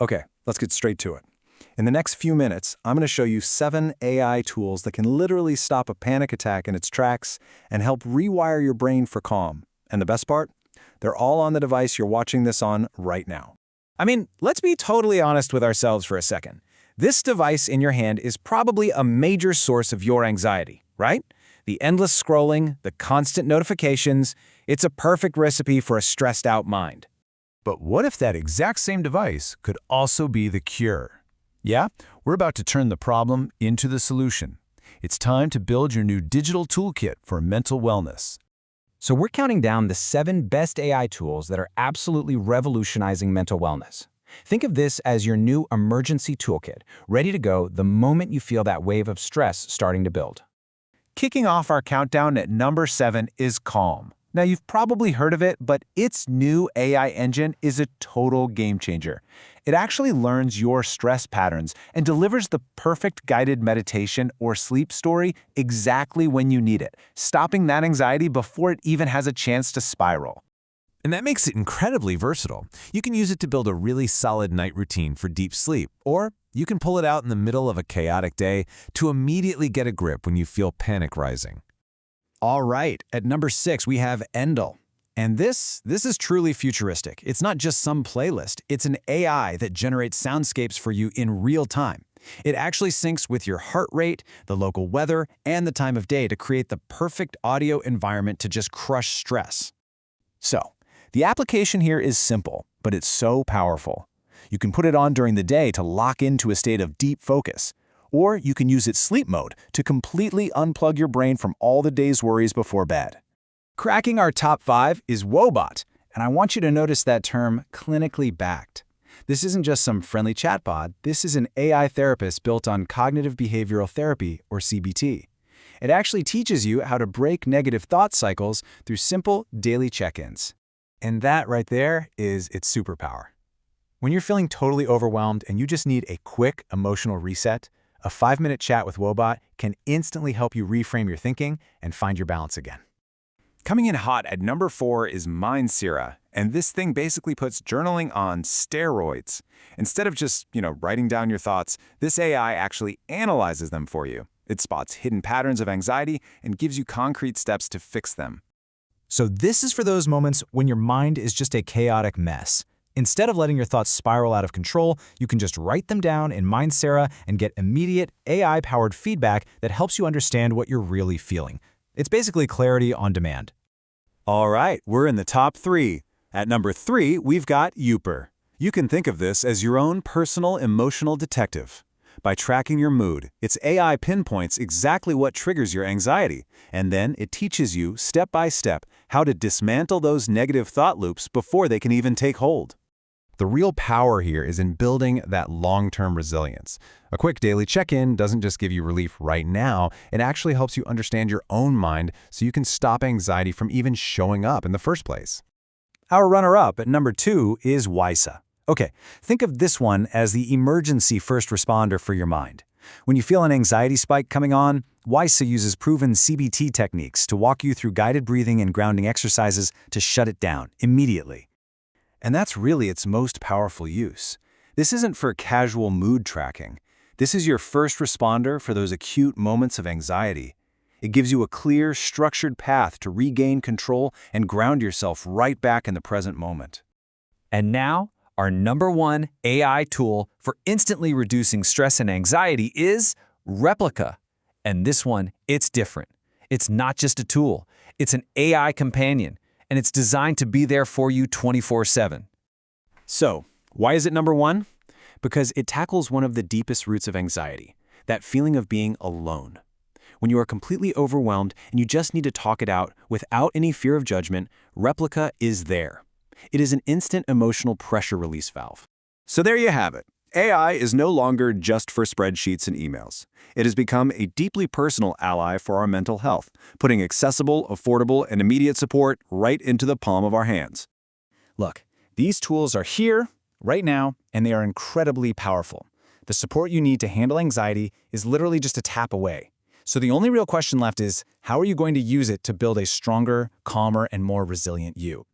Okay, let's get straight to it. In the next few minutes, I'm going to show you 7 AI tools that can literally stop a panic attack in its tracks and help rewire your brain for calm. And the best part? They're all on the device you're watching this on right now. I mean, let's be totally honest with ourselves for a second. This device in your hand is probably a major source of your anxiety, right? The endless scrolling, the constant notifications, it's a perfect recipe for a stressed-out mind. But what if that exact same device could also be the cure? Yeah, we're about to turn the problem into the solution. It's time to build your new digital toolkit for mental wellness. So we're counting down the 7 best AI tools that are absolutely revolutionizing mental wellness. Think of this as your new emergency toolkit, ready to go the moment you feel that wave of stress starting to build. Kicking off our countdown at number 7 is Calm. Now, you've probably heard of it, but its new AI engine is a total game changer. It actually learns your stress patterns and delivers the perfect guided meditation or sleep story exactly when you need it, stopping that anxiety before it even has a chance to spiral. And that makes it incredibly versatile. You can use it to build a really solid night routine for deep sleep, or you can pull it out in the middle of a chaotic day to immediately get a grip when you feel panic rising. All right, at number 6, we have Endel. And this is truly futuristic. It's not just some playlist. It's an AI that generates soundscapes for you in real time. It actually syncs with your heart rate, the local weather, and the time of day to create the perfect audio environment to just crush stress. So, the application here is simple, but it's so powerful. You can put it on during the day to lock into a state of deep focus. Or you can use its sleep mode to completely unplug your brain from all the day's worries before bed. Cracking our top 5 is Woebot, and I want you to notice that term clinically backed. This isn't just some friendly chatbot, this is an AI therapist built on cognitive behavioral therapy, or CBT. It actually teaches you how to break negative thought cycles through simple daily check-ins. And that right there is its superpower. When you're feeling totally overwhelmed and you just need a quick emotional reset, a 5-minute chat with Woebot can instantly help you reframe your thinking and find your balance again. Coming in hot at number 4 is Mindsera, and this thing basically puts journaling on steroids. Instead of just, writing down your thoughts, this AI actually analyzes them for you. It spots hidden patterns of anxiety and gives you concrete steps to fix them. So this is for those moments when your mind is just a chaotic mess. Instead of letting your thoughts spiral out of control, you can just write them down in Mindsera and get immediate AI-powered feedback that helps you understand what you're really feeling. It's basically clarity on demand. All right, we're in the top 3. At number 3, we've got Youper. You can think of this as your own personal emotional detective. By tracking your mood, its AI pinpoints exactly what triggers your anxiety, and then it teaches you, step by step, how to dismantle those negative thought loops before they can even take hold. The real power here is in building that long-term resilience. A quick daily check-in doesn't just give you relief right now, it actually helps you understand your own mind so you can stop anxiety from even showing up in the first place. Our runner-up at number 2 is Wysa. Okay, think of this one as the emergency first responder for your mind. When you feel an anxiety spike coming on, Wysa uses proven CBT techniques to walk you through guided breathing and grounding exercises to shut it down immediately. And that's really its most powerful use. This isn't for casual mood tracking. This is your first responder for those acute moments of anxiety. It gives you a clear, structured path to regain control and ground yourself right back in the present moment. And now, our number 1 AI tool for instantly reducing stress and anxiety is Replika. And this one, it's different. It's not just a tool. It's an AI companion. And it's designed to be there for you 24/7. So, why is it number 1? Because it tackles one of the deepest roots of anxiety, that feeling of being alone. When you are completely overwhelmed and you just need to talk it out without any fear of judgment, Replika is there. It is an instant emotional pressure release valve. So there you have it. AI is no longer just for spreadsheets and emails. It has become a deeply personal ally for our mental health, putting accessible, affordable, and immediate support right into the palm of our hands. Look, these tools are here, right now, and they are incredibly powerful. The support you need to handle anxiety is literally just a tap away. So the only real question left is, how are you going to use it to build a stronger, calmer, and more resilient you?